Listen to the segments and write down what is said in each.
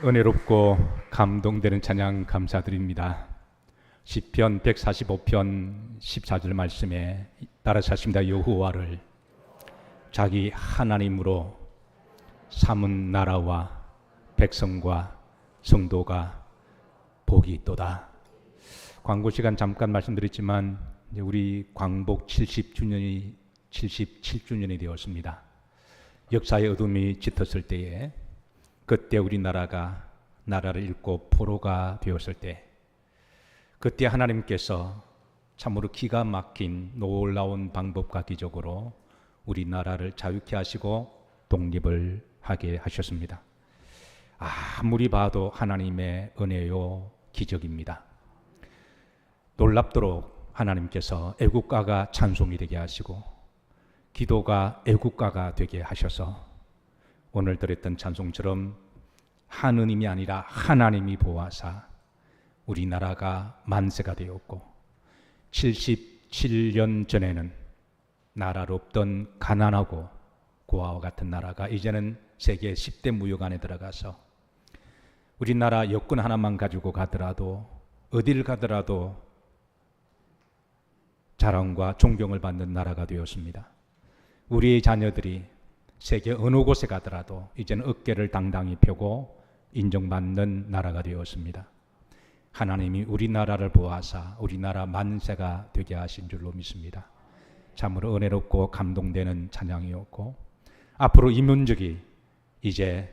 은혜롭고 감동되는 찬양 감사드립니다. 시편 145편 14절 말씀에 따라서 하십니다. 여호와를 자기 하나님으로 삼은 나라와 백성과 성도가 복이 있도다. 광고 시간 잠깐 말씀드렸지만 이제 우리 광복 77주년이 되었습니다. 역사의 어둠이 짙었을 때에, 그때 우리나라가 나라를 잃고 포로가 되었을 때, 그때 하나님께서 참으로 기가 막힌 놀라운 방법과 기적으로 우리나라를 자유케 하시고 독립을 하게 하셨습니다. 아무리 봐도 하나님의 은혜요 기적입니다. 놀랍도록 하나님께서 애국가가 찬송이 되게 하시고 기도가 애국가가 되게 하셔서 오늘 드렸던 찬송처럼 하느님이 아니라 하나님이 보아사 우리나라가 만세가 되었고, 77년 전에는 나라로 없던 가난하고 고아와 같은 나라가 이제는 세계 10대 무역 안에 들어가서 우리나라 여권 하나만 가지고 가더라도, 어디를 가더라도 자랑과 존경을 받는 나라가 되었습니다. 우리의 자녀들이 세계 어느 곳에 가더라도 이제는 어깨를 당당히 펴고 인정받는 나라가 되었습니다. 하나님이 우리나라를 보아사 우리나라 만세가 되게 하신 줄로 믿습니다. 참으로 은혜롭고 감동되는 찬양이었고, 앞으로 이민족이 이제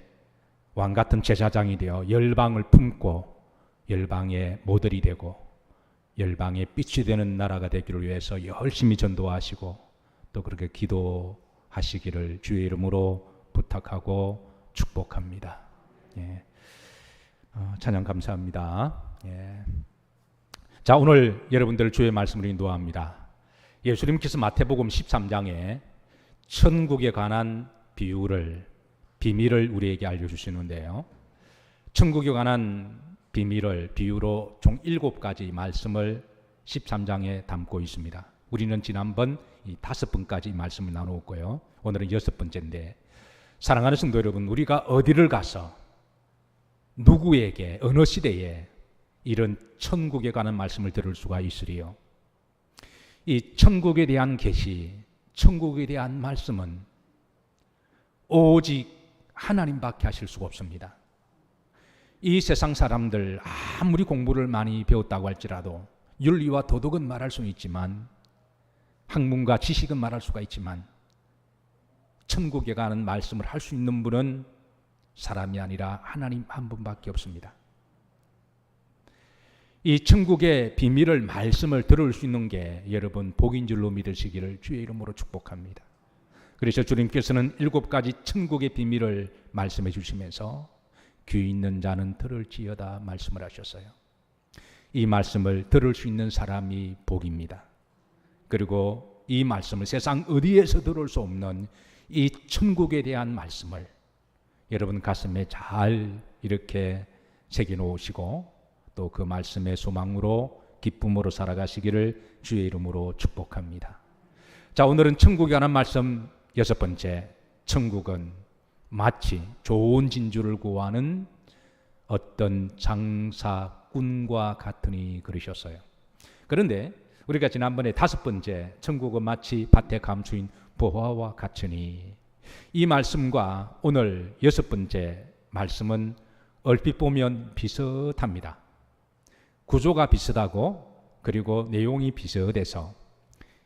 왕같은 제사장이 되어 열방을 품고 열방의 모델이 되고 열방의 빛이 되는 나라가 되기를 위해서 열심히 전도하시고 또 그렇게 기도하시기를 주의 이름으로 부탁하고 축복합니다. 예. 찬양 감사합니다. 예. 자, 오늘 여러분들 주의 말씀을 인도합니다. 예수님께서 마태복음 13장에 천국에 관한 비밀을 우리에게 알려주시는데요. 천국에 관한 비유로 총 7가지 말씀을 13장에 담고 있습니다. 우리는 지난번 이 5번까지 말씀을 나누었고요. 오늘은 6번째인데, 사랑하는 성도 여러분, 우리가 어디를 가서 누구에게 어느 시대에 이런 천국에 관한 말씀을 들을 수가 있으리요? 이 천국에 대한 계시, 천국에 대한 말씀은 오직 하나님밖에 하실 수가 없습니다. 이 세상 사람들 아무리 공부를 많이 배웠다고 할지라도 윤리와 도덕은 말할 수는 있지만, 학문과 지식은 말할 수가 있지만, 천국에 가는 말씀을 할 수 있는 분은 사람이 아니라 하나님 한 분밖에 없습니다. 이 천국의 비밀을 말씀을 들을 수 있는 게 여러분 복인 줄로 믿으시기를 주의 이름으로 축복합니다. 그래서 주님께서는 7가지 천국의 비밀을 말씀해 주시면서 귀 있는 자는 들을지어다 말씀을 하셨어요. 이 말씀을 들을 수 있는 사람이 복입니다. 그리고 이 말씀을 세상 어디에서 들을 수 없는 이 천국에 대한 말씀을 여러분 가슴에 잘 이렇게 새겨 놓으시고 또 그 말씀의 소망으로 기쁨으로 살아가시기를 주의 이름으로 축복합니다. 자, 오늘은 천국에 관한 말씀 6번째, 천국은 마치 좋은 진주를 구하는 어떤 장사꾼과 같으니 그러셨어요. 그런데 우리가 지난번에 5번째, 천국은 마치 밭에 감추인 보화와 같으니, 이 말씀과 오늘 6번째 말씀은 얼핏 보면 비슷합니다. 구조가 비슷하고 그리고 내용이 비슷해서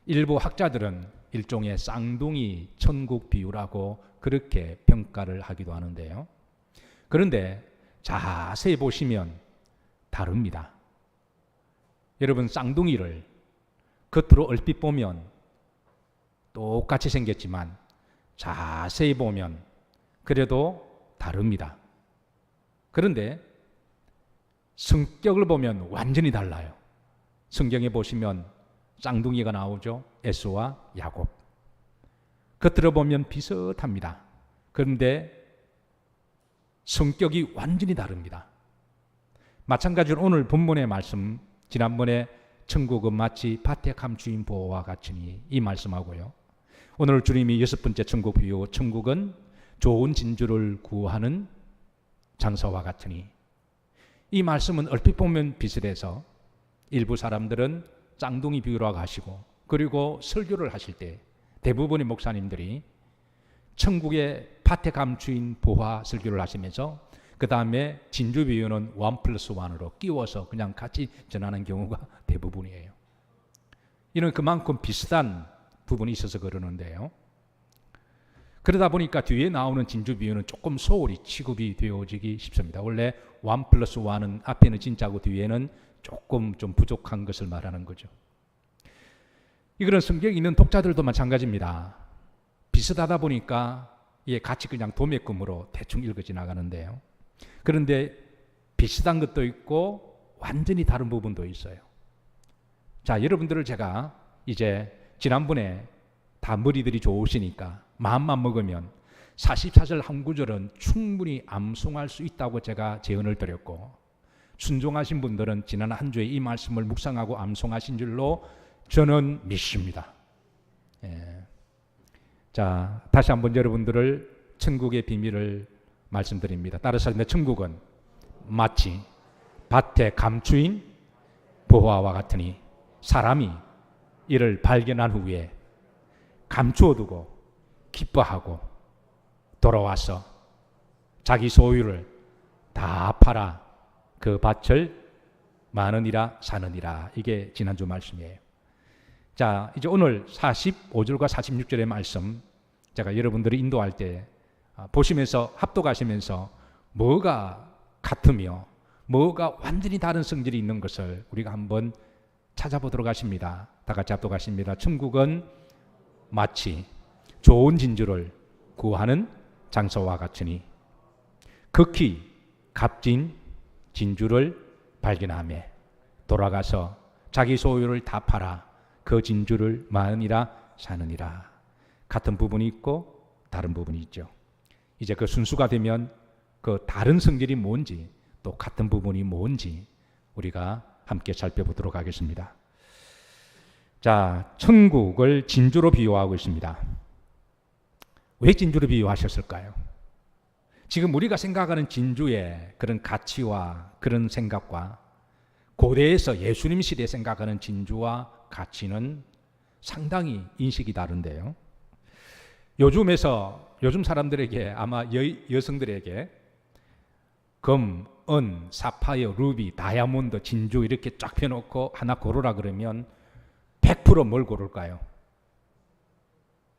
일부 학자들은 일종의 쌍둥이 천국 비유라고 그렇게 평가를 하기도 하는데요. 그런데 자세히 보시면 다릅니다. 여러분, 쌍둥이를 겉으로 얼핏 보면 똑같이 생겼지만 자세히 보면 그래도 다릅니다. 그런데 성격을 보면 완전히 달라요. 성경에 보시면 쌍둥이가 나오죠. 에서와 야곱. 겉으로 보면 비슷합니다. 그런데 성격이 완전히 다릅니다. 마찬가지로 오늘 본문의 말씀, 지난번에 천국은 마치 밭에 감추인 보화와 같으니 이 말씀하고요. 오늘 주님이 6번째 천국 비유, 천국은 좋은 진주를 구하는 장서와 같으니. 이 말씀은 얼핏 보면 비슷해서 일부 사람들은 쌍둥이 비유라고 하시고, 그리고 설교를 하실 때 대부분의 목사님들이 천국의 밭에 감추인 보화 설교를 하시면서 그 다음에 진주 비유는 1+1으로 끼워서 그냥 같이 전하는 경우가 대부분이에요. 이는 그만큼 비슷한 부분이 있어서 그러는데요. 그러다 보니까 뒤에 나오는 진주 비유는 조금 소홀히 취급이 되어지기 쉽습니다. 원래 1+1은 앞에는 진짜고 뒤에는 조금 좀 부족한 것을 말하는 거죠. 이거는 성경에 있는 독자들도 마찬가지입니다. 비슷하다 보니까 이게 같이 그냥 도매금으로 대충 읽어 지나가는데요. 그런데 비슷한 것도 있고 완전히 다른 부분도 있어요. 자, 여러분들을 제가 이제 지난번에 다 머리들이 좋으시니까 마음만 먹으면 44절 한 구절은 충분히 암송할 수 있다고 제가 제언을 드렸고, 순종하신 분들은 지난 한 주에 이 말씀을 묵상하고 암송하신 줄로 저는 믿습니다. 자, 다시 한번 여러분들을 천국의 비밀을 말씀드립니다. 따라서 천국은 마치 밭에 감추인 보화와 같으니 사람이 이를 발견한 후에 감추어두고 기뻐하고 돌아와서 자기 소유를 다 팔아 그 밭을 많으니라 사느니라. 이게 지난주 말씀이에요. 자, 이제 오늘 45절과 46절의 말씀 제가 여러분들이 인도할 때 보시면서 합독하시면서 뭐가 같으며 뭐가 완전히 다른 성질이 있는 것을 우리가 한번 찾아보도록 하십니다. 다 같이 합독하십니다. 천국은 마치 좋은 진주를 구하는 장소와 같으니 극히 값진 진주를 발견하며 돌아가서 자기 소유를 다 팔아 그 진주를 많으니라 사느니라. 같은 부분이 있고 다른 부분이 있죠. 이제 그 순수가 되면 그 다른 성질이 뭔지 또 같은 부분이 뭔지 우리가 함께 살펴보도록 하겠습니다. 자, 천국을 진주로 비유하고 있습니다. 왜 진주로 비유하셨을까요? 지금 우리가 생각하는 진주의 그런 가치와 그런 생각과 고대에서 예수님 시대에 생각하는 진주와 가치는 상당히 인식이 다른데요. 요즘 사람들에게 아마 여성들에게 금, 은, 사파이어, 루비, 다이아몬드, 진주 이렇게 쫙 펴놓고 하나 고르라 그러면 100% 뭘 고를까요?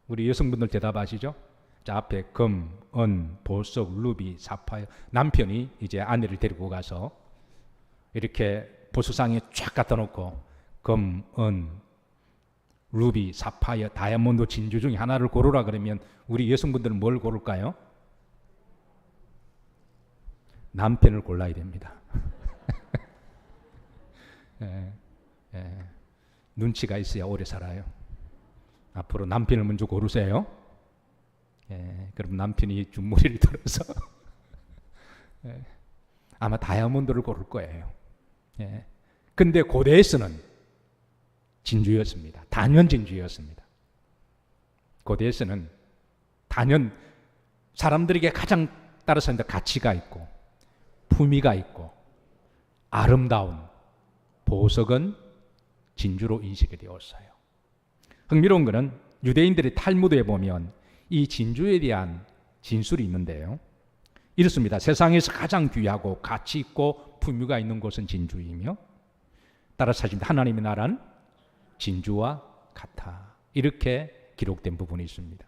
우리 여성분들 대답하시죠? 자, 앞에 금, 은, 보석, 루비, 사파이어. 남편이 이제 아내를 데리고 가서 이렇게 보석상에 쫙 갖다 놓고 금, 은, 루비, 사파이어, 다이아몬드, 진주 중에 하나를 고르라 그러면 우리 여성분들은 뭘 고를까요? 남편을 골라야 됩니다. 눈치가 있어야 오래 살아요. 앞으로 남편을 먼저 고르세요. 그럼 남편이 준머리를 들어서 아마 다이아몬드를 고를 거예요. 근데 고대에서는 진주였습니다. 단연 진주였습니다. 고대에서는 단연 사람들에게 가장 따라서 가치가 있고 품위가 있고 아름다운 보석은 진주로 인식이 되었어요. 흥미로운 것은 유대인들의 탈무드에 보면 이 진주에 대한 진술이 있는데요. 이렇습니다. 세상에서 가장 귀하고 가치 있고 품위가 있는 곳은 진주이며 따라서 하나님의 나라는 진주와 같아. 이렇게 기록된 부분이 있습니다.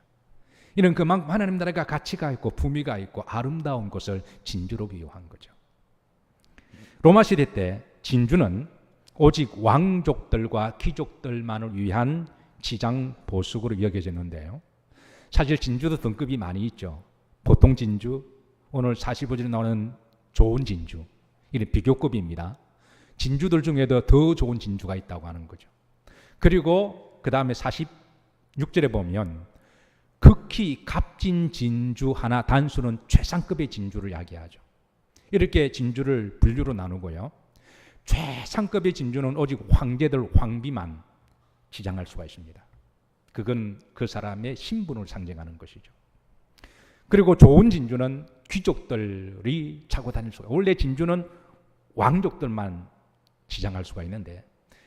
이는 그만큼 하나님 나라가 가치가 있고 품위가 있고 아름다운 것을 진주로 비유한 거죠. 로마 시대 때 진주는 오직 왕족들과 귀족들만을 위한 지장 보석으로 여겨졌는데요. 사실 진주도 등급이 많이 있죠. 보통 진주, 오늘 45절에 나오는 좋은 진주, 이런 비교급입니다. 진주들 중에도 더 좋은 진주가 있다고 하는 거죠. 그리고 그 다음에 46절에 보면 극히 값진 진주 하나, 단수는 최상급의 진주를 이야기하죠. 이렇게 진주를 분류로 나누고요. 최상급의 진주는 오직 황제들, 황비만 지장할 수가 있습니다. 그건 그 사람의 신분을 상징하는 것이죠. 그리고 좋은 진주는 귀족들이 차고 다닐 수가. 원래 진주는 왕족들만 시장할 수가 있는데,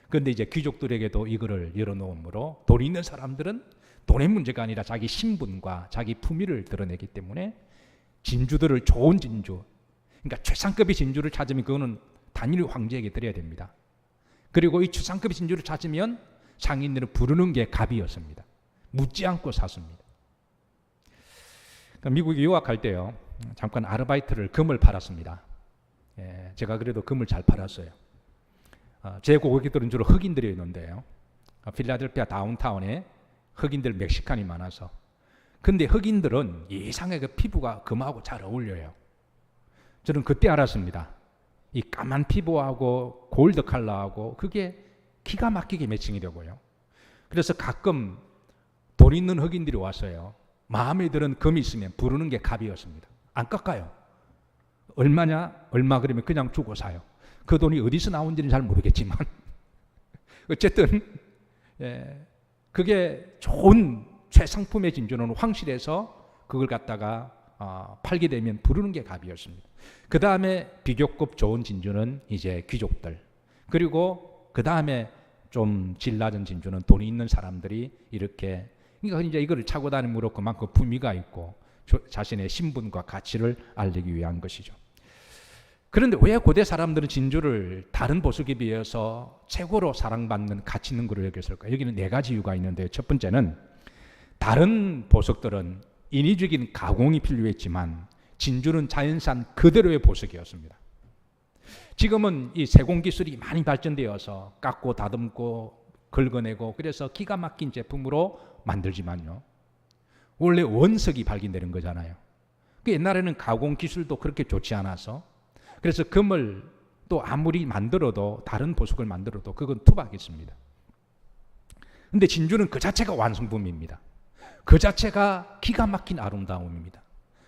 그런데 이제 귀족들에게도 이거를 열어놓으므로 돈 있는 사람들은 돈의 문제가 아니라 자기 신분과 자기 품위를 드러내기 때문에 진주들을 좋은 진주, 그러니까 최상급의 진주를 찾으면 그거는 단일 황제에게 드려야 됩니다. 그리고 이 최상급의 진주를 찾으면 상인들은 부르는 게 갑이었습니다. 묻지 않고 샀습니다. 미국에 유학할 때요, 잠깐 아르바이트를 금을 팔았습니다. 제가 그래도 금을 잘 팔았어요. 제 고객들은 주로 흑인들이었는데요. 필라델피아 다운타운에 흑인들 멕시칸이 많아서. 근데 흑인들은 이상하게 피부가 금하고 잘 어울려요. 저는 그때 알았습니다. 이 까만 피부하고 골드 컬러하고 그게 기가 막히게 매칭이 되고요. 그래서 가끔 돈 있는 흑인들이 왔어요. 마음에 드는 금이 있으면 부르는 게 갑이었습니다. 안 깎아요. 얼마냐? 얼마 그러면 그냥 주고 사요. 그 돈이 어디서 나온지는 잘 모르겠지만 어쨌든 그게 좋은 최상품의 진주는 황실에서 그걸 갖다가 팔게 되면 부르는 게 갑이었습니다. 그 다음에 비교급 좋은 진주는 이제 귀족들, 그리고 그 다음에 좀 질 낮은 진주는 돈이 있는 사람들이 이렇게, 그러니까 이제 이거를 차고 다니므로 그만큼 품위가 있고 자신의 신분과 가치를 알리기 위한 것이죠. 그런데 왜 고대 사람들은 진주를 다른 보석에 비해서 최고로 사랑받는 가치 있는 걸로 여겼을까요? 여기는 네 가지 이유가 있는데, 첫 번째는 다른 보석들은 인위적인 가공이 필요했지만 진주는 자연산 그대로의 보석이었습니다. 지금은 이 세공 기술이 많이 발전되어서 깎고 다듬고 긁어내고 그래서 기가 막힌 제품으로 만들지만요, 원래 원석이 발견되는 거잖아요. 그 옛날에는 가공 기술도 그렇게 좋지 않아서, 그래서 금을 또 아무리 만들어도, 다른 보석을 만들어도 그건 투박했습니다. 근데 진주는 그 자체가 완성품입니다. 그 자체가 기가 막힌 아름다움입니다.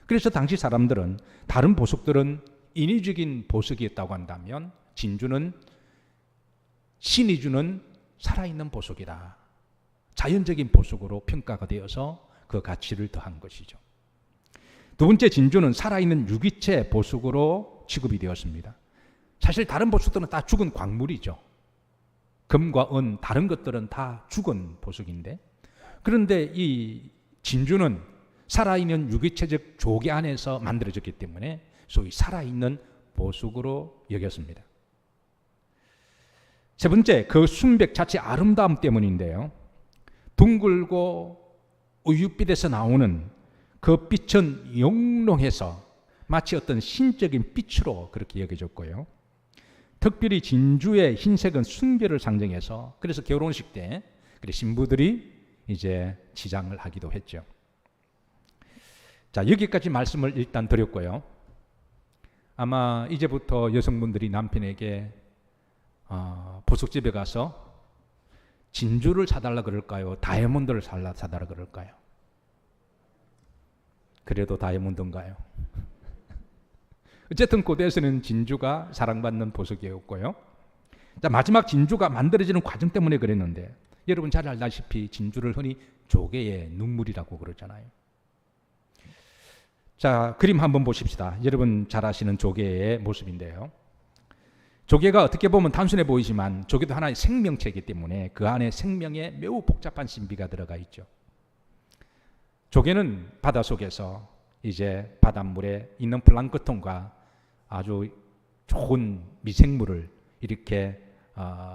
그래서 당시 사람들은 다른 보석들은 인위적인 보석이었다고 한다면 진주는 신이 주는 살아있는 보석이다, 자연적인 보석으로 평가가 되어서 그 가치를 더한 것이죠. 두 번째, 진주는 살아있는 유기체 보석으로 취급이 되었습니다. 사실 다른 보석들은 다 죽은 광물이죠. 금과 은, 다른 것들은 다 죽은 보석인데, 그런데 이 진주는 살아있는 유기체적 조개 안에서 만들어졌기 때문에 소위 살아있는 보석으로 여겼습니다. 세 번째, 그 순백 자체 아름다움 때문인데요, 둥글고 우윳빛에서 나오는 그 빛은 영롱해서 마치 어떤 신적인 빛으로 그렇게 여겨졌고요. 특별히 진주의 흰색은 순결을 상징해서, 그래서 결혼식 때 신부들이 이제 치장을 하기도 했죠. 자, 여기까지 말씀을 일단 드렸고요. 아마 이제부터 여성분들이 남편에게 보석집에 가서 진주를 사달라 그럴까요? 다이아몬드를 사달라 그럴까요? 그래도 다이아몬드인가요? 어쨌든 고대에서는 진주가 사랑받는 보석이었고요. 자, 마지막 진주가 만들어지는 과정 때문에 그랬는데, 여러분 잘 알다시피 진주를 흔히 조개의 눈물이라고 그러잖아요. 자, 그림 한번 보십시다. 여러분 잘 아시는 조개의 모습인데요, 조개가 어떻게 보면 단순해 보이지만 조개도 하나의 생명체이기 때문에 그 안에 생명에 매우 복잡한 신비가 들어가 있죠. 조개는 바닷속에서 이제 바닷물에 있는 플랑크톤과 아주 좋은 미생물을 이렇게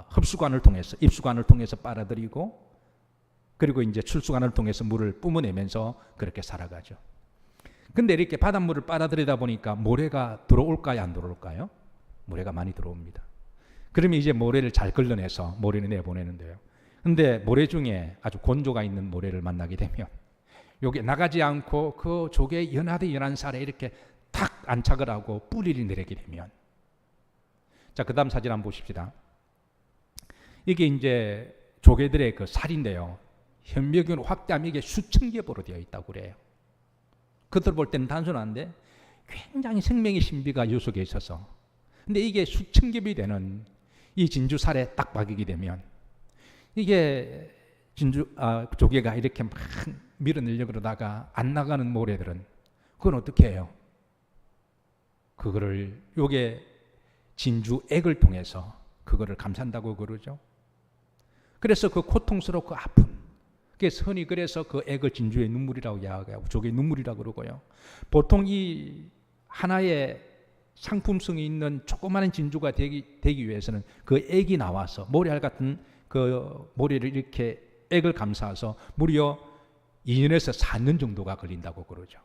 흡수관을 통해서, 입수관을 통해서 빨아들이고, 그리고 이제 출수관을 통해서 물을 뿜어내면서 그렇게 살아가죠. 근데 이렇게 바닷물을 빨아들이다 보니까 모래가 들어올까요, 안 들어올까요? 모래가 많이 들어옵니다. 그러면 이제 모래를 잘 걸러내서 모래를 내보내는데요, 근데 모래 중에 아주 건조가 있는 모래를 만나게 되면 요게 나가지 않고 그 조개의 연하되 연한 살에 이렇게 탁 안착을 하고 뿌리를 내리게 되면, 자, 그 다음 사진 한번 보십시다. 이게 이제 조개들의 그 살인데요, 현미경으로 확대하면 이게 수천 겹으로 되어 있다고 그래요. 그들 볼 때는 단순한데 굉장히 생명의 신비가 요 속에 있어서, 근데 이게 수천 겹이 되는 이 진주살에 딱 박이게 되면 이게 조개가 이렇게 막 밀어내려고 그러다가 안 나가는 모래들은 그건 어떻게 해요? 그거를 요게 진주액을 통해서 그거를 감싼다고 그러죠. 그래서 그 고통스럽고 아픈, 그래서 흔히 그래서 그 액을 진주의 눈물이라고 이야기하고 조개의 눈물이라고 그러고요. 보통 이 하나의 상품성이 있는 조그마한 진주가 되기 위해서는 그 액이 나와서 모래알 같은 그 모래를 이렇게 액을 감싸서 무려 2년에서 4년 정도가 걸린다고 그러죠.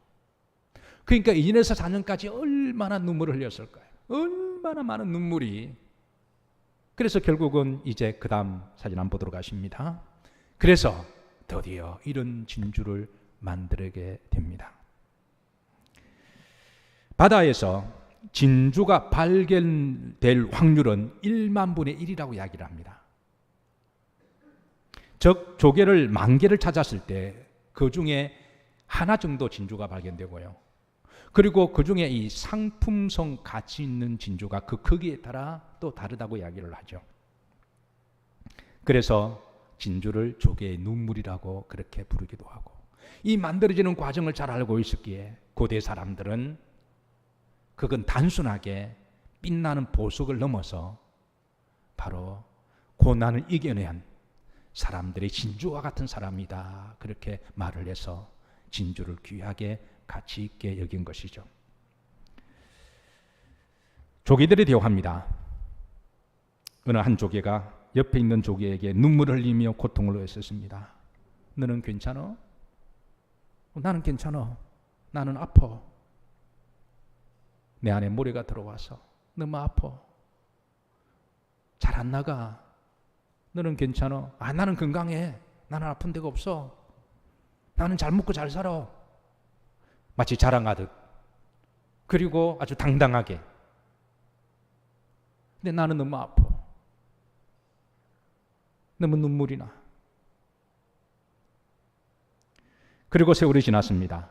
그러니까 2년에서 4년까지 얼마나 눈물을 흘렸을까요? 얼마나 많은 눈물이. 그래서 결국은 이제 그 다음 사진 한번 보도록 하십니다. 그래서 드디어 이런 진주를 만들게 됩니다. 바다에서 진주가 발견될 확률은 1만 분의 1이라고 이야기를 합니다. 즉 조개를 10,000개를 찾았을 때 그 중에 하나 정도 진주가 발견되고요. 그리고 그 중에 이 상품성 가치 있는 진주가 그 크기에 따라 또 다르다고 이야기를 하죠. 그래서 진주를 조개의 눈물이라고 그렇게 부르기도 하고, 이 만들어지는 과정을 잘 알고 있었기에 고대 사람들은 그건 단순하게 빛나는 보석을 넘어서 바로 고난을 이겨낸 사람들의 진주와 같은 사람이다, 그렇게 말을 해서 진주를 귀하게 가치 있게 여긴 것이죠. 조개들이 대화합니다. 어느 한 조개가 옆에 있는 조개에게 눈물을 흘리며 고통을 했었습니다. 너는 괜찮아? 나는 괜찮아. 나는 아파. 내 안에 모래가 들어와서 너무 아파. 잘 안 나가. 너는 괜찮아? 나는 건강해. 나는 아픈 데가 없어. 나는 잘 먹고 잘 살아. 마치 자랑하듯. 그리고 아주 당당하게. 근데 나는 너무 아파. 너무 눈물이 나. 그리고 세월이 지났습니다.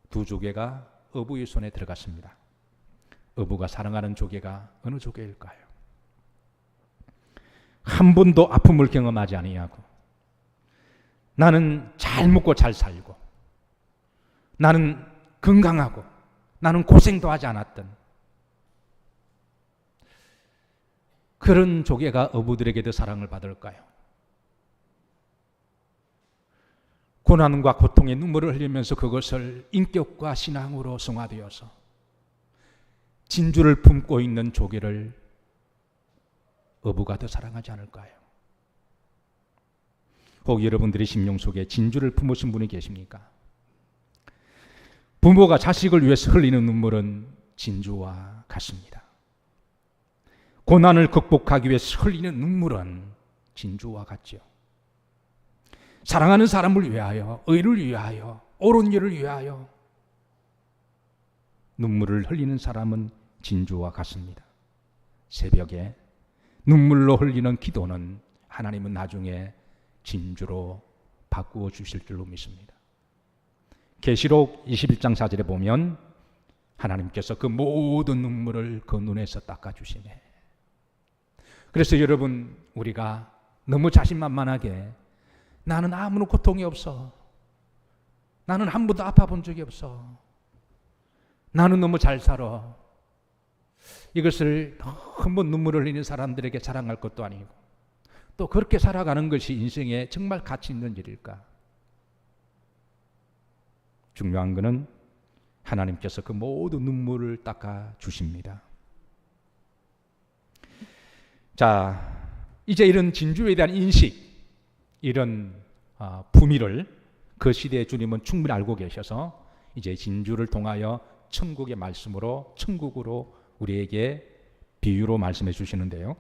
두 조개가 어부의 손에 들어갔습니다. 어부가 사랑하는 조개가 어느 조개일까요? 한 번도 아픔을 경험하지 아니하고, 나는 잘 먹고 잘 살고, 나는 건강하고, 나는 고생도 하지 않았던 그런 조개가 어부들에게 더 사랑을 받을까요? 고난과 고통의 눈물을 흘리면서 그것을 인격과 신앙으로 승화되어서 진주를 품고 있는 조개를 어부가 더 사랑하지 않을까요? 혹 여러분들의 심령 속에 진주를 품으신 분이 계십니까? 부모가 자식을 위해서 흘리는 눈물은 진주와 같습니다. 고난을 극복하기 위해서 흘리는 눈물은 진주와 같죠. 사랑하는 사람을 위하여, 의를 위하여, 옳은 일을 위하여 눈물을 흘리는 사람은 진주와 같습니다. 새벽에 눈물로 흘리는 기도는 하나님은 나중에 진주로 바꾸어 주실 줄로 믿습니다. 계시록 21장 4절에 보면 하나님께서 그 모든 눈물을 그 눈에서 닦아주시네. 그래서 여러분, 우리가 너무 자신만만하게 나는 아무런 고통이 없어, 나는 한 번도 아파본 적이 없어, 나는 너무 잘 살아, 이것을 너무 눈물을 흘리는 사람들에게 자랑할 것도 아니고, 또 그렇게 살아가는 것이 인생에 정말 가치 있는 일일까? 중요한 것은 하나님께서 그 모든 눈물을 닦아 주십니다. 자, 이제 이런 진주에 대한 인식, 이런 품위를 그 시대의 주님은 충분히 알고 계셔서 이제 진주를 통하여 천국의 말씀으로, 천국으로 우리에게 비유로 말씀해 주시는데요.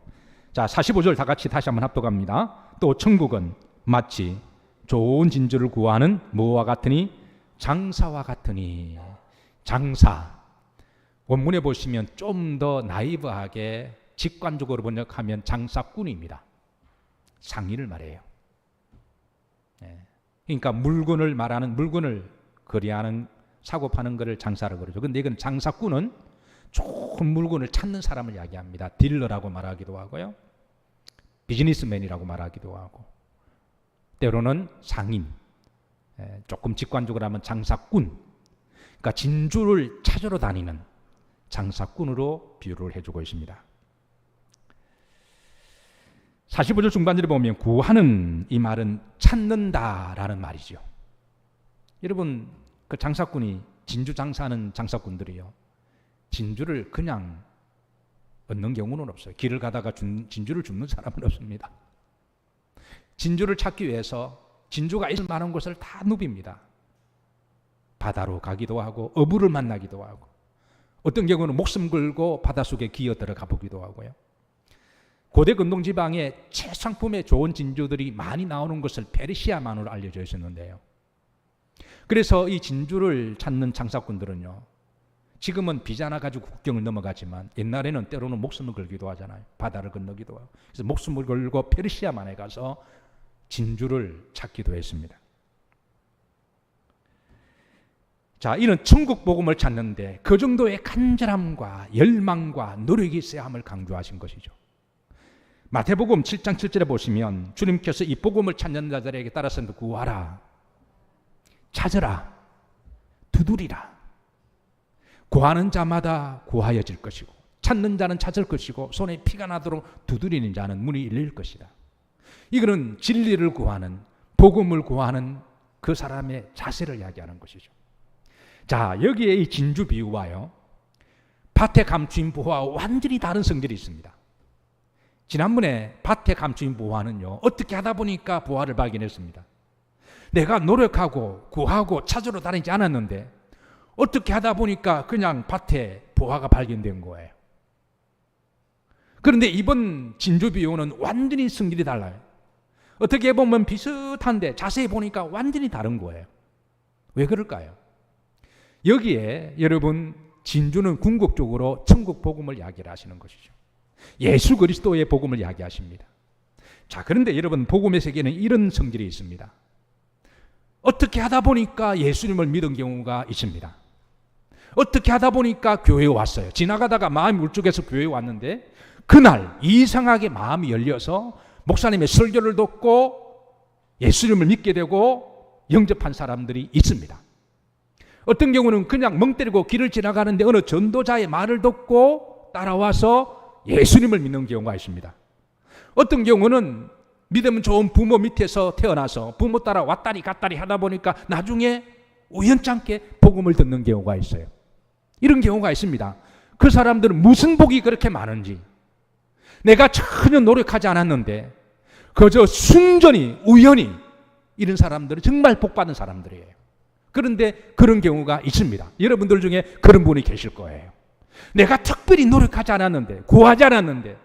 자, 45절 다 같이 다시 한번 합독합니다. 또 천국은 마치 좋은 진주를 구하는 뭐와 같으니? 장사와 같으니. 장사, 원문에 보시면 좀 더 나이브하게 직관적으로 번역하면 장사꾼입니다. 상인을 말해요. 그러니까 물건을 말하는, 물건을 거래하는, 사고 파는 것을 장사라고 그러죠. 근데 이건 장사꾼은 좋은 물건을 찾는 사람을 이야기합니다. 딜러라고 말하기도 하고요, 비즈니스맨이라고 말하기도 하고, 때로는 상인, 조금 직관적으로 하면 장사꾼. 그러니까 진주를 찾으러 다니는, 장사꾼으로 비유를 해주고 있습니다. 45절 중반절에 보면 구하는 이 말은 찾는다라는 말이죠. 여러분, 그 장사꾼이 진주 장사하는 장사꾼들이요, 진주를 그냥 얻는 경우는 없어요. 길을 가다가 진주를 줍는 사람은 없습니다. 진주를 찾기 위해서 진주가 있을 만한 곳을 다 누빕니다. 바다로 가기도 하고 어부를 만나기도 하고 어떤 경우는 목숨 걸고 바닷속에 기어 들어가 보기도 하고요. 고대 근동 지방에 최상품의 좋은 진주들이 많이 나오는 것을 페르시아만으로 알려져 있었는데요. 그래서 이 진주를 찾는 장사꾼들은요, 지금은 비자나 가지고 국경을 넘어가지만 옛날에는 때로는 목숨을 걸기도 하잖아요. 바다를 건너기도 하고. 그래서 목숨을 걸고 페르시아만에 가서 진주를 찾기도 했습니다. 자, 이는 천국 복음을 찾는데 그 정도의 간절함과 열망과 노력이 있어야 함을 강조하신 것이죠. 마태복음 7장 7절에 보시면 주님께서 이 복음을 찾는 자들에게 따라서 구하라, 찾으라, 두드리라. 구하는 자마다 구하여질 것이고 찾는 자는 찾을 것이고 손에 피가 나도록 두드리는 자는 문이 열릴 것이다. 이거는 진리를 구하는, 복음을 구하는 그 사람의 자세를 이야기하는 것이죠. 자, 여기에 이 진주 비유와요, 밭에 감추인 보화와 완전히 다른 성질이 있습니다. 지난번에 밭에 감추인 보화는요, 어떻게 하다 보니까 보화를 발견했습니다. 내가 노력하고 구하고 찾으러 다니지 않았는데 어떻게 하다 보니까 그냥 밭에 보화가 발견된 거예요. 그런데 이번 진주 비유는 완전히 성질이 달라요. 어떻게 보면 비슷한데 자세히 보니까 완전히 다른 거예요. 왜 그럴까요? 여기에 여러분, 진주는 궁극적으로 천국 복음을 이야기를 하시는 것이죠. 예수 그리스도의 복음을 이야기하십니다. 자, 그런데 여러분, 복음의 세계는 이런 성질이 있습니다. 어떻게 하다 보니까 예수님을 믿은 경우가 있습니다. 어떻게 하다 보니까 교회에 왔어요. 지나가다가 마음이 울적해서 교회에 왔는데 그날 이상하게 마음이 열려서 목사님의 설교를 듣고 예수님을 믿게 되고 영접한 사람들이 있습니다. 어떤 경우는 그냥 멍 때리고 길을 지나가는데 어느 전도자의 말을 듣고 따라와서 예수님을 믿는 경우가 있습니다. 어떤 경우는 믿음 좋은 부모 밑에서 태어나서 부모 따라 왔다리 갔다리 하다 보니까 나중에 우연찮게 복음을 듣는 경우가 있어요. 이런 경우가 있습니다. 그 사람들은 무슨 복이 그렇게 많은지, 내가 전혀 노력하지 않았는데 그저 순전히 우연히, 이런 사람들은 정말 복받은 사람들이에요. 그런데 그런 경우가 있습니다. 여러분들 중에 그런 분이 계실 거예요. 내가 특별히 노력하지 않았는데, 구하지 않았는데,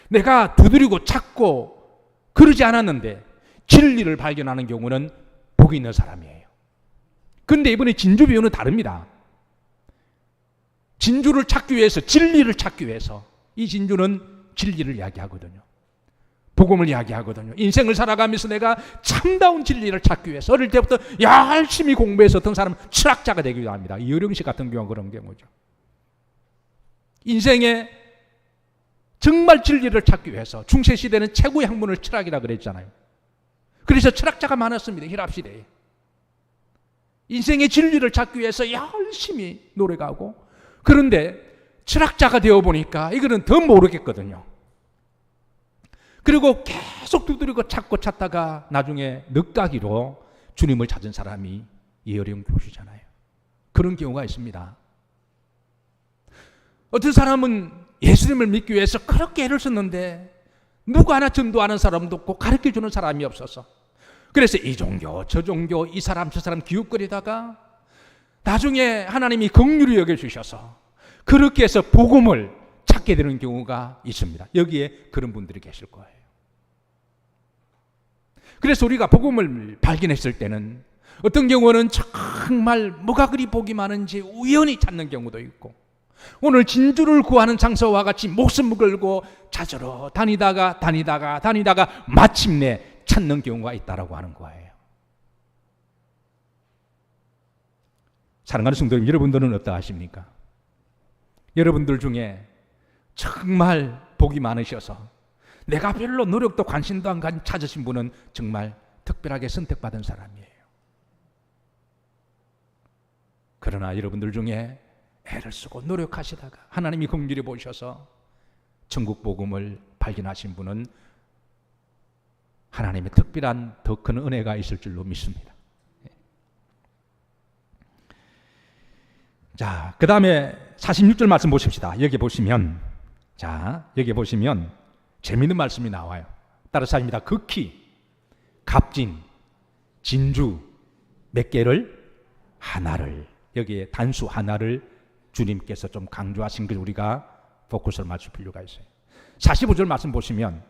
내가 두드리고 찾고 그러지 않았는데 진리를 발견하는 경우는 복이 있는 사람이에요. 그런데 이번에 진주 비유는 다릅니다. 진주를 찾기 위해서, 진리를 찾기 위해서, 이 진주는 진리를 이야기하거든요. 복음을 이야기하거든요. 인생을 살아가면서 내가 참다운 진리를 찾기 위해서 어릴 때부터 열심히 공부해서 어떤 사람은 철학자가 되기도 합니다. 이효령 씨 같은 경우는 그런 경우죠. 인생에 정말 진리를 찾기 위해서, 중세시대는 최고의 학문을 철학이라 그랬잖아요. 그래서 철학자가 많았습니다. 힐합시대에. 인생의 진리를 찾기 위해서 열심히 노력하고, 그런데 철학자가 되어보니까 이거는 더 모르겠거든요. 그리고 계속 두드리고 찾고 찾다가 나중에 늑가기로 주님을 찾은 사람이 이어령 교수잖아요. 그런 경우가 있습니다. 어떤 사람은 예수님을 믿기 위해서 그렇게 애를 썼는데 누구 하나 전도하는 사람도 없고 가르쳐주는 사람이 없어서, 그래서 이 종교 저 종교, 이 사람 저 사람 기웃거리다가 나중에 하나님이 긍휼히 여겨주셔서 그렇게 해서 복음을 찾게 되는 경우가 있습니다. 여기에 그런 분들이 계실 거예요. 그래서 우리가 복음을 발견했을 때는 어떤 경우는 정말 뭐가 그리 복이 많은지 우연히 찾는 경우도 있고, 오늘 진주를 구하는 장사와 같이 목숨을 걸고 찾으러 다니다가 마침내 찾는 경우가 있다라고 하는 거예요. 사랑하는 성도님, 여러분들은 어떠하십니까? 여러분들 중에 정말 복이 많으셔서 내가 별로 노력도 관심도 안 가진 찾으신 분은 정말 특별하게 선택받은 사람이에요. 그러나 여러분들 중에 애를 쓰고 노력하시다가 하나님이 긍휼히 보셔서 천국 복음을 발견하신 분은 하나님의 특별한 더 큰 은혜가 있을 줄로 믿습니다. 자, 그 다음에 46절 말씀 보십시다. 여기 보시면 재미있는 말씀이 나와요. 따라서 합니다. 극히 값진 진주 몇 개를? 하나를. 여기에 단수 하나를 주님께서 좀 강조하신 걸 우리가 포커스를 맞출 필요가 있어요. 45절 말씀 보시면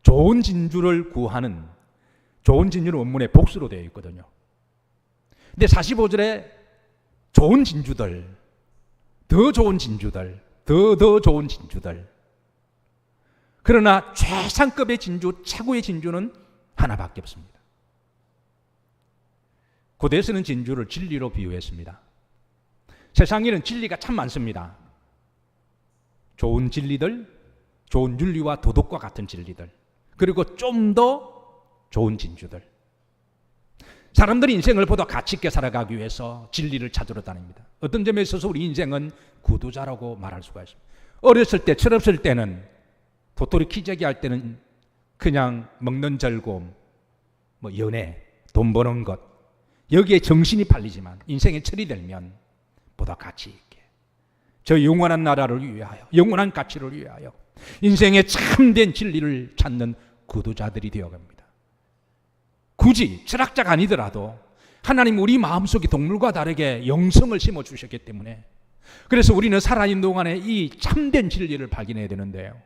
좋은 진주를 구하는, 좋은 진주는 원문에 복수로 되어 있거든요. 근데 45절에 좋은 진주들, 더 좋은 진주들, 더 좋은 진주들, 그러나 최상급의 진주, 최고의 진주는 하나밖에 없습니다. 고대에서는 진주를 진리로 비유했습니다. 세상에는 진리가 참 많습니다. 좋은 진리들, 좋은 윤리와 도덕과 같은 진리들, 그리고 좀 더 좋은 진주들. 사람들이 인생을 보다 가치 있게 살아가기 위해서 진리를 찾으러 다닙니다. 어떤 점에 있어서 우리 인생은 구두자라고 말할 수가 있습니다. 어렸을 때, 철없을 때는, 도토리 키재기 할 때는 그냥 먹는 즐거움, 연애, 돈 버는 것, 여기에 정신이 팔리지만 인생의 철이 들면 보다 가치 있게 저 영원한 나라를 위하여, 영원한 가치를 위하여 인생의 참된 진리를 찾는 구두자들이 되어갑니다. 굳이 철학자가 아니더라도 하나님 우리 마음속에 동물과 다르게 영성을 심어주셨기 때문에, 그래서 우리는 살아있는 동안에 이 참된 진리를 발견해야 되는데요.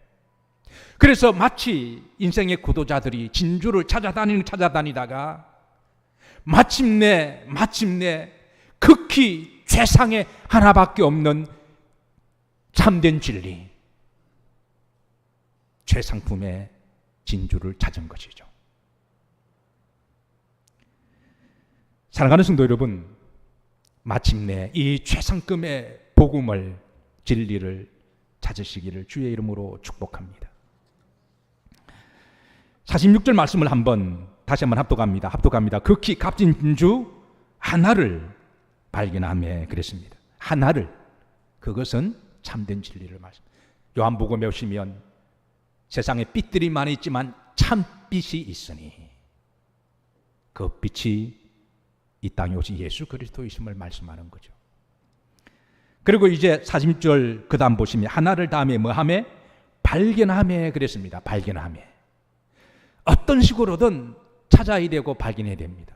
그래서 마치 인생의 구도자들이 진주를 찾아다니다가 마침내 극히 최상의 하나밖에 없는 참된 진리, 최상품의 진주를 찾은 것이죠. 사랑하는 성도 여러분, 마침내 이 최상급의 복음을, 진리를 찾으시기를 주의 이름으로 축복합니다. 46절 말씀을 다시 한번 합독합니다. 극히 값진 진주 하나를 발견하며 그랬습니다. 하나를, 그것은 참된 진리를 말씀. 요한복음에 오시면 세상에 빛들이 많이 있지만 참빛이 있으니 그 빛이 이 땅에 오신 예수 그리스도이심을 말씀하는 거죠. 그리고 이제 46절 그 다음 보시면 하나를 다음에 뭐하며? 발견하며 그랬습니다. 발견하며. 어떤 식으로든 찾아야 되고 발견해야 됩니다.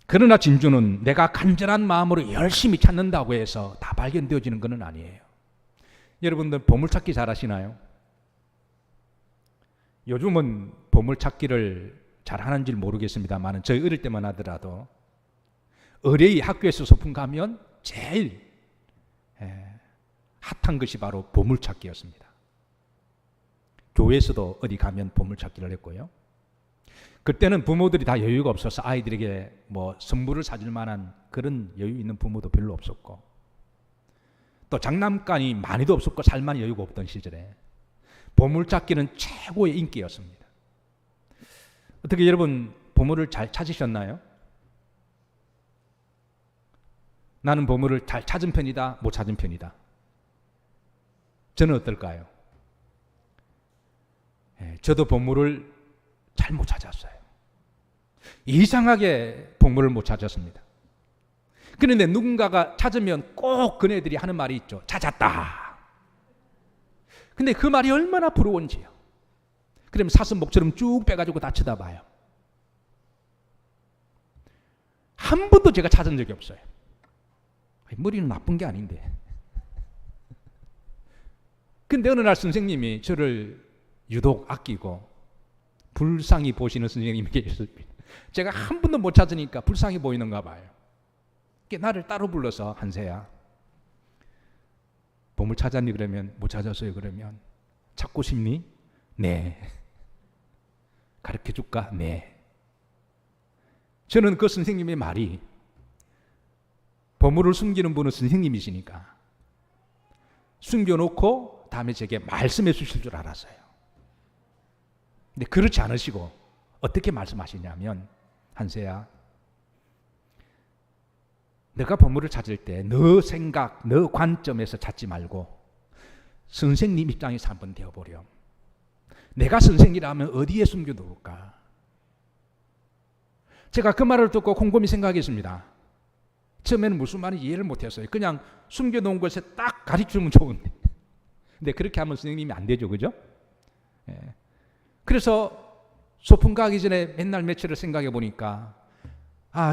그러나 진주는 내가 간절한 마음으로 열심히 찾는다고 해서 다 발견되어지는 것은 아니에요. 여러분들 보물찾기 잘 하시나요? 요즘은 보물찾기를 잘 하는지 모르겠습니다만 저희 어릴 때만 하더라도 의뢰의 학교에서 소풍 가면 제일 핫한 것이 바로 보물찾기였습니다. 교회에서도 어디 가면 보물찾기를 했고요. 그때는 부모들이 다 여유가 없어서 아이들에게 선물을 사줄 만한 그런 여유 있는 부모도 별로 없었고, 또 장난감이 많이도 없었고 살만한 여유가 없던 시절에 보물찾기는 최고의 인기였습니다. 어떻게 여러분 보물을 잘 찾으셨나요? 나는 보물을 잘 찾은 편이다, 못 찾은 편이다. 저는 어떨까요? 저도 보물을 잘 못 찾았어요. 이상하게 보물을 못 찾았습니다. 그런데 누군가가 찾으면 꼭 그네들이 하는 말이 있죠. 찾았다. 근데 그 말이 얼마나 부러운지요. 그러면 사슴목처럼 쭉 빼가지고 다 쳐다봐요. 한 번도 제가 찾은 적이 없어요. 머리는 나쁜 게 아닌데. 근데 어느 날 선생님이 저를 유독 아끼고 불쌍히 보시는 선생님이 계셨습니다. 제가 한 번도 못 찾으니까 불쌍히 보이는가 봐요. 나를 따로 불러서 한세야, 보물 찾았니? 그러면 못 찾았어요. 그러면 찾고 싶니? 네. 가르쳐 줄까? 네. 저는 그 선생님의 말이, 보물을 숨기는 분은 선생님이시니까 숨겨놓고 다음에 제게 말씀해 주실 줄 알았어요. 근데 그렇지 않으시고 어떻게 말씀하시냐면, 한세야, 너가 보물을 찾을 때 너 생각, 너 관점에서 찾지 말고 선생님 입장에서 한번 되어보렴. 내가 선생이라면 어디에 숨겨놓을까? 제가 그 말을 듣고 곰곰이 생각했습니다. 처음에는 무슨 말인지 이해를 못했어요. 그냥 숨겨놓은 곳에 딱 가르쳐주면 좋은데. 근데 그렇게 하면 선생님이 안 되죠, 그죠? 예. 그래서 소풍 가기 전에 맨날 며칠을 생각해 보니까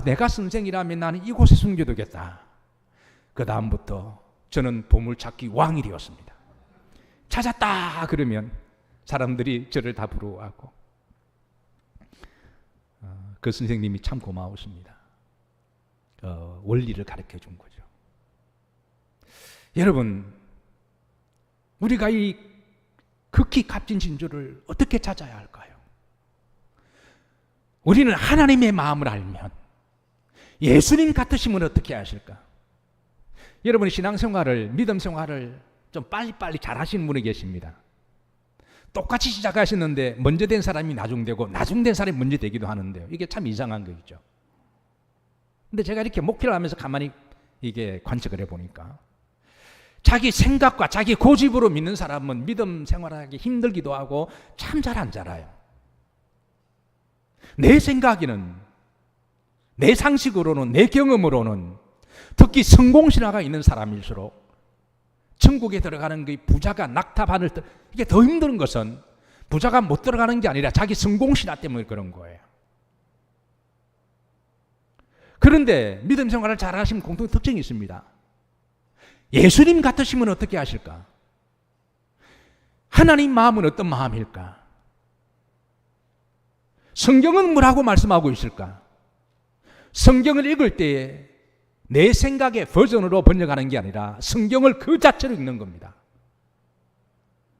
내가 선생이라면 나는 이곳에 숨겨두겠다. 그 다음부터 저는 보물찾기 왕이 되었습니다. 찾았다 그러면 사람들이 저를 다 부러워하고 그 선생님이 참 고마우십니다. 원리를 가르쳐 준 거죠. 여러분, 우리가 이 극히 값진 진주를 어떻게 찾아야 할까요? 우리는 하나님의 마음을 알면 예수님 같으시면 어떻게 하실까? 여러분, 신앙생활을, 믿음생활을 좀 빨리빨리 잘하시는 분이 계십니다. 똑같이 시작하셨는데 먼저 된 사람이 나중되고 나중된 사람이 먼저 되기도 하는데요. 이게 참 이상한 거죠. 근데 제가 이렇게 목회를 하면서 가만히 이게 관측을 해보니까 자기 생각과 자기 고집으로 믿는 사람은 믿음 생활하기 힘들기도 하고 참 잘 안 자라요. 내 생각에는, 내 상식으로는, 내 경험으로는 특히 성공신화가 있는 사람일수록 천국에 들어가는 그 부자가 낙타반을 이게 더 힘든 것은 부자가 못 들어가는 게 아니라 자기 성공신화 때문에 그런 거예요. 그런데 믿음 생활을 잘 하시면 공통 특징이 있습니다. 예수님 같으시면 어떻게 하실까? 하나님 마음은 어떤 마음일까? 성경은 뭐라고 말씀하고 있을까? 성경을 읽을 때에 내 생각의 버전으로 번역하는 게 아니라 성경을 그 자체로 읽는 겁니다.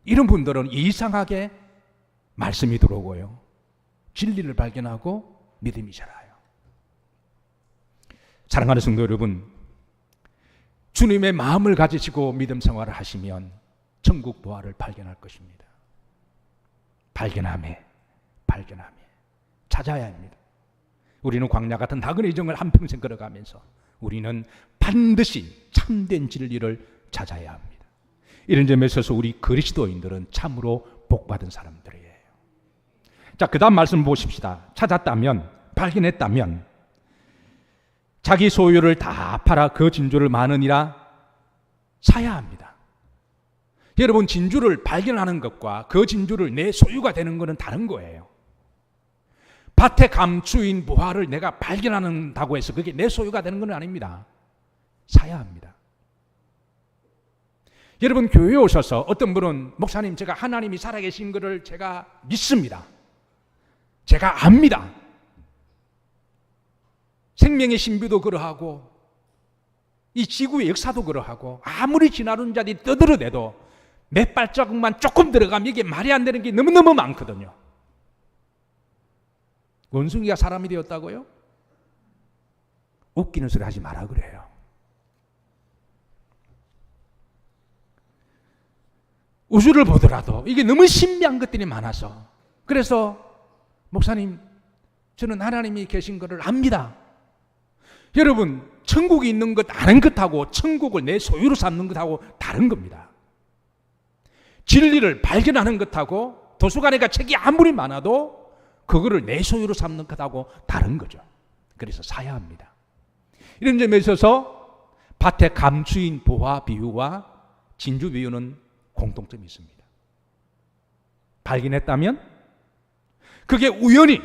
이런 분들은 이상하게 말씀이 들어오고요, 진리를 발견하고 믿음이 자라요. 사랑하는 성도 여러분, 주님의 마음을 가지시고 믿음 생활을 하시면 천국 보화를 발견할 것입니다. 발견하며 찾아야 합니다. 우리는 광야 같은 나그네 정을 한평생 걸어가면서 우리는 반드시 참된 진리를 찾아야 합니다. 이런 점에 있어서 우리 그리스도인들은 참으로 복받은 사람들이에요. 자, 그 다음 말씀 보십시다. 찾았다면, 발견했다면 자기 소유를 다 팔아 그 진주를 많으니라 사야 합니다. 여러분, 진주를 발견하는 것과 그 진주를 내 소유가 되는 것은 다른 거예요. 밭에 감추인 보화를 내가 발견한다고 해서 그게 내 소유가 되는 건 아닙니다. 사야 합니다. 여러분, 교회에 오셔서 어떤 분은 목사님, 제가 하나님이 살아계신 것을 제가 믿습니다. 제가 압니다. 생명의 신비도 그러하고 이 지구의 역사도 그러하고 아무리 지나는 자들이 떠들어대도 몇 발자국만 조금 들어가면 이게 말이 안 되는 게 너무너무 많거든요. 원숭이가 사람이 되었다고요? 웃기는 소리 하지 마라 그래요. 우주를 보더라도 이게 너무 신비한 것들이 많아서, 그래서 목사님, 저는 하나님이 계신 것을 압니다. 여러분, 천국이 있는 것 아는 것하고 천국을 내 소유로 삼는 것하고 다른 겁니다. 진리를 발견하는 것하고 도서관에 가 책이 아무리 많아도 그거를 내 소유로 삼는 것하고 다른 거죠. 그래서 사야 합니다. 이런 점에 있어서 밭에 감추인 보화 비유와 진주 비유는 공통점이 있습니다. 발견했다면 그게 우연히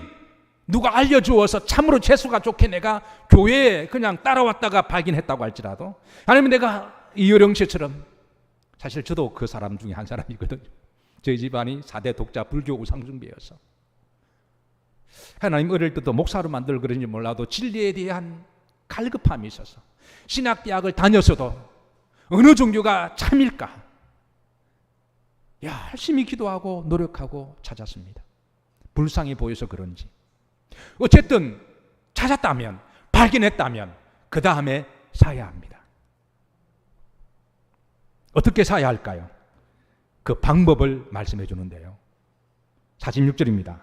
누가 알려주어서 참으로 재수가 좋게 내가 교회에 그냥 따라왔다가 발견했다고 할지라도, 아니면 내가 이효령 씨처럼, 사실 저도 그 사람 중에 한 사람이거든요. 저희 집안이 4대 독자 불교 우상숭배여서 하나님 어릴 때도 목사로 만들 그런지 몰라도 진리에 대한 갈급함이 있어서 신학대학을 다녔어도 어느 종교가 참일까 열심히 기도하고 노력하고 찾았습니다. 불쌍히 보여서 그런지 어쨌든 찾았다면, 발견했다면 그 다음에 사야 합니다. 어떻게 사야 할까요? 그 방법을 말씀해 주는데요, 46절입니다.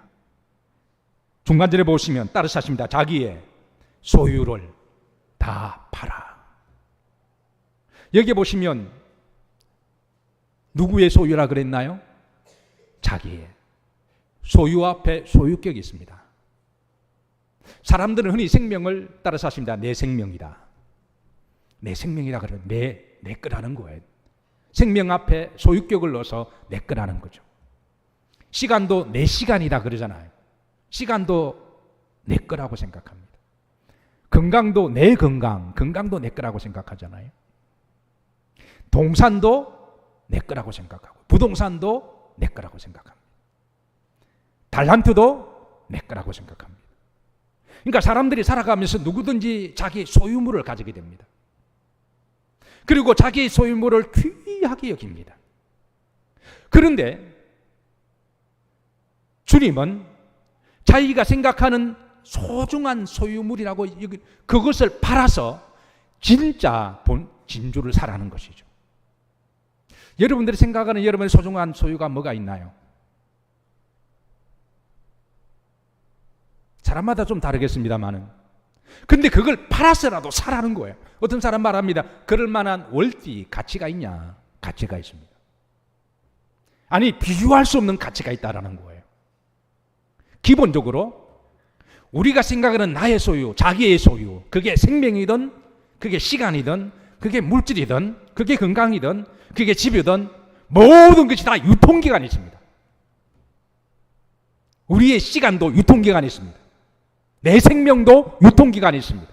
중간절에 보시면 따라서 하십니다. 자기의 소유를 다 팔아. 여기 보시면 누구의 소유라 그랬나요? 자기의. 소유 앞에 소유격이 있습니다. 사람들은 흔히 생명을 따라서 하십니다. 내 생명이다. 내 생명이다 그러면 내 거라는 거예요. 생명 앞에 소유격을 넣어서 내 거라는 거죠. 시간도 내 시간이다 그러잖아요. 시간도 내 거라고 생각합니다. 건강도 내 건강도 내 거라고 생각하잖아요. 동산도 내 거라고 생각하고 부동산도 내 거라고 생각합니다. 달란트도 내 거라고 생각합니다. 그러니까 사람들이 살아가면서 누구든지 자기 소유물을 가지게 됩니다. 그리고 자기 소유물을 귀하게 여깁니다. 그런데 주님은 자기가 생각하는 소중한 소유물이라고 그것을 팔아서 진짜 본 진주를 사라는 것이죠. 여러분들이 생각하는 여러분의 소중한 소유가 뭐가 있나요? 사람마다 좀 다르겠습니다만은, 근데 그걸 팔아서라도 사라는 거예요. 어떤 사람 말합니다. 그럴 만한 월띠 가치가 있냐? 가치가 있습니다. 아니, 비교할 수 없는 가치가 있다라는 거예요. 기본적으로 우리가 생각하는 나의 소유, 자기의 소유, 그게 생명이든 그게 시간이든 그게 물질이든 그게 건강이든 그게 집이든 모든 것이 다 유통기간이 있습니다. 우리의 시간도 유통기간이 있습니다. 내 생명도 유통기간이 있습니다.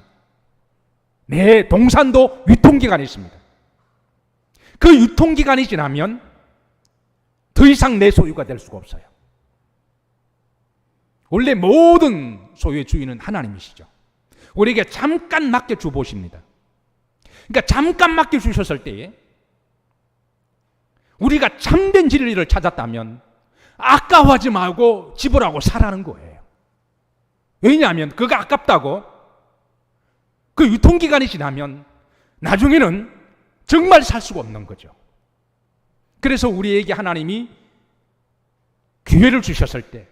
내 동산도 유통기간이 있습니다. 그 유통기간이 지나면 더 이상 내 소유가 될 수가 없어요. 원래 모든 소유의 주인은 하나님이시죠. 우리에게 잠깐 맡겨주 보십니다. 그러니까 잠깐 맡겨주셨을 때에 우리가 참된 진리를 찾았다면 아까워하지 말고 지불하고 사라는 거예요. 왜냐하면 그거 아깝다고 그 유통기간이 지나면 나중에는 정말 살 수가 없는 거죠. 그래서 우리에게 하나님이 기회를 주셨을 때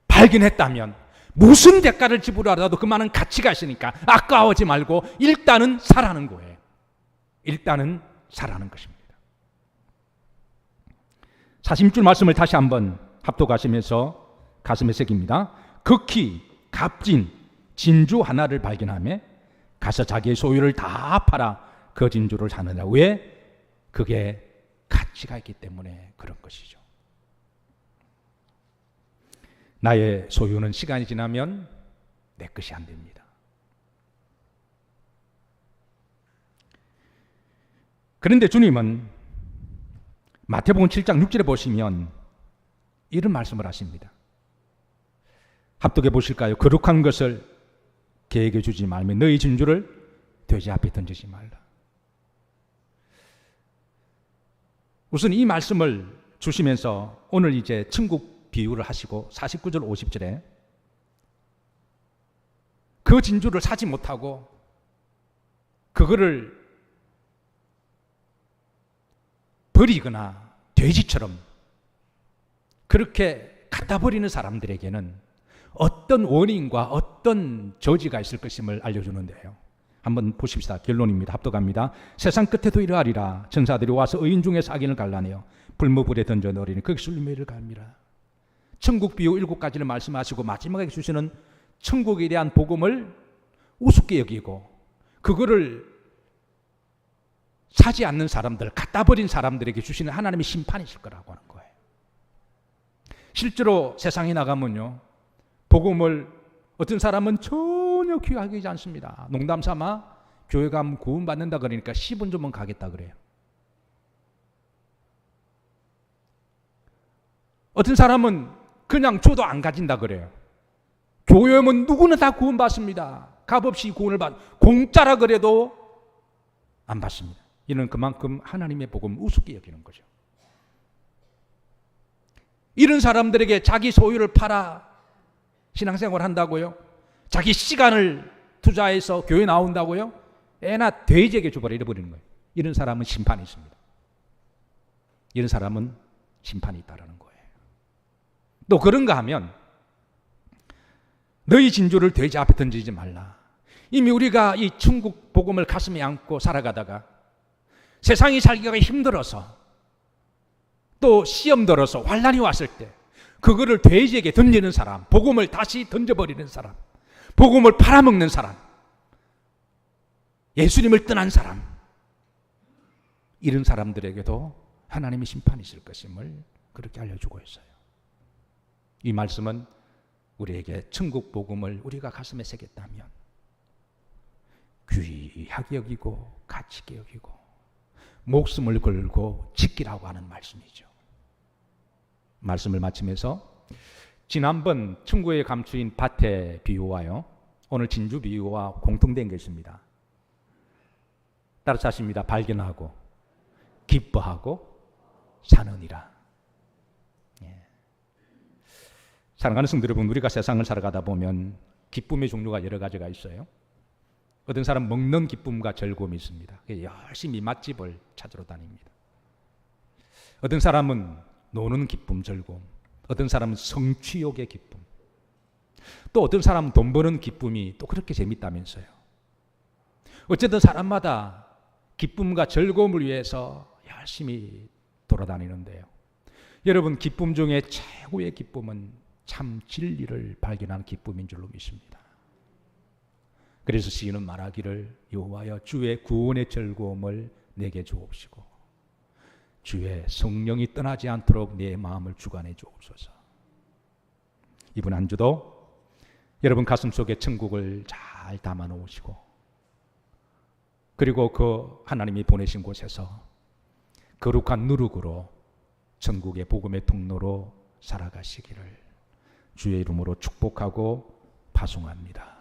발견했다면 무슨 대가를 지불하더라도 그만한 가치가 있으니까 아까워하지 말고 일단은 사라는 거예요. 일단은 사라는 것입니다. 40줄 말씀을 다시 한번 합독하시면서 가슴에 새깁니다. 극히 값진 진주 하나를 발견하며 가서 자기의 소유를 다 팔아 그 진주를 사느냐. 왜? 그게 가치가 있기 때문에 그런 것이죠. 나의 소유는 시간이 지나면 내 것이 안 됩니다. 그런데 주님은 마태복음 7장 6절에 보시면 이런 말씀을 하십니다. 합독해 보실까요? 거룩한 것을 개에게 주지 말며 너희 진주를 돼지 앞에 던지지 말라. 우선 이 말씀을 주시면서 오늘 이제 천국 비유를 하시고 49절 50절에 그 진주를 사지 못하고 그거를 버리거나 돼지처럼 그렇게 갖다 버리는 사람들에게는 어떤 원인과 어떤 저지가 있을 것임을 알려주는데요. 한번 보십시다. 결론입니다. 합독합니다. 세상 끝에도 이러하리라. 천사들이 와서 의인 중에서 악인을 갈라내어 불모불에 던져 넣으리니 거기 술림매를 갑니다. 천국 비유 7가지를 말씀하시고 마지막에 주시는 천국에 대한 복음을 우습게 여기고 그거를 사지 않는 사람들, 갖다 버린 사람들에게 주시는 하나님의 심판이 있을 거라고 하는 거예요. 실제로 세상에 나가면요, 복음을 어떤 사람은 전혀 귀하게 하지 않습니다. 농담 삼아 교회 가면 구원 받는다 그러니까 10원 주면 가겠다 그래요. 어떤 사람은 그냥 줘도 안 가진다 그래요. 교회 오면 누구나 다 구원 받습니다. 값없이 구원을 공짜라 그래도 안 받습니다. 이는 그만큼 하나님의 복음 우습게 여기는 거죠. 이런 사람들에게 자기 소유를 팔아 신앙생활 한다고요? 자기 시간을 투자해서 교회 나온다고요? 애나 돼지에게 줘버려 잃어버리는 거예요. 이런 사람은 심판이 있습니다. 이런 사람은 심판이 있다라는 거예요. 또 그런가 하면 너희 진주를 돼지 앞에 던지지 말라. 이미 우리가 이 천국 복음을 가슴에 안고 살아가다가 세상이 살기가 힘들어서 또 시험 들어서 환난이 왔을 때 그거를 돼지에게 던지는 사람, 복음을 다시 던져버리는 사람, 복음을 팔아먹는 사람, 예수님을 떠난 사람, 이런 사람들에게도 하나님의 심판이 있을 것임을 그렇게 알려주고 있어요. 이 말씀은 우리에게 천국 복음을 우리가 가슴에 새겼다면 귀하게 여기고 가치 있게 여기고 목숨을 걸고 지키라고 하는 말씀이죠. 말씀을 마치면서 지난번 천국에 감추인 밭의 비유와요, 오늘 진주 비유와 공통된 게 있습니다. 따라서 하십니다. 발견하고 기뻐하고 사느니라. 사랑하는 성도 여러분, 우리가 세상을 살아가다 보면 기쁨의 종류가 여러 가지가 있어요. 어떤 사람은 먹는 기쁨과 즐거움이 있습니다. 열심히 맛집을 찾으러 다닙니다. 어떤 사람은 노는 기쁨, 즐거움, 어떤 사람은 성취욕의 기쁨, 또 어떤 사람은 돈 버는 기쁨이 또 그렇게 재밌다면서요. 어쨌든 사람마다 기쁨과 즐거움을 위해서 열심히 돌아다니는데요, 여러분, 기쁨 중에 최고의 기쁨은 참 진리를 발견하는 기쁨인 줄로 믿습니다. 그래서 시인은 말하기를 여호와여 주의 구원의 즐거움을 내게 주옵시고 주의 성령이 떠나지 않도록 내 마음을 주관해 주옵소서. 이번 한 주도 여러분 가슴속에 천국을 잘 담아 놓으시고, 그리고 그 하나님이 보내신 곳에서 거룩한 누룩으로 천국의 복음의 통로로 살아가시기를 주의 이름으로 축복하고 파송합니다.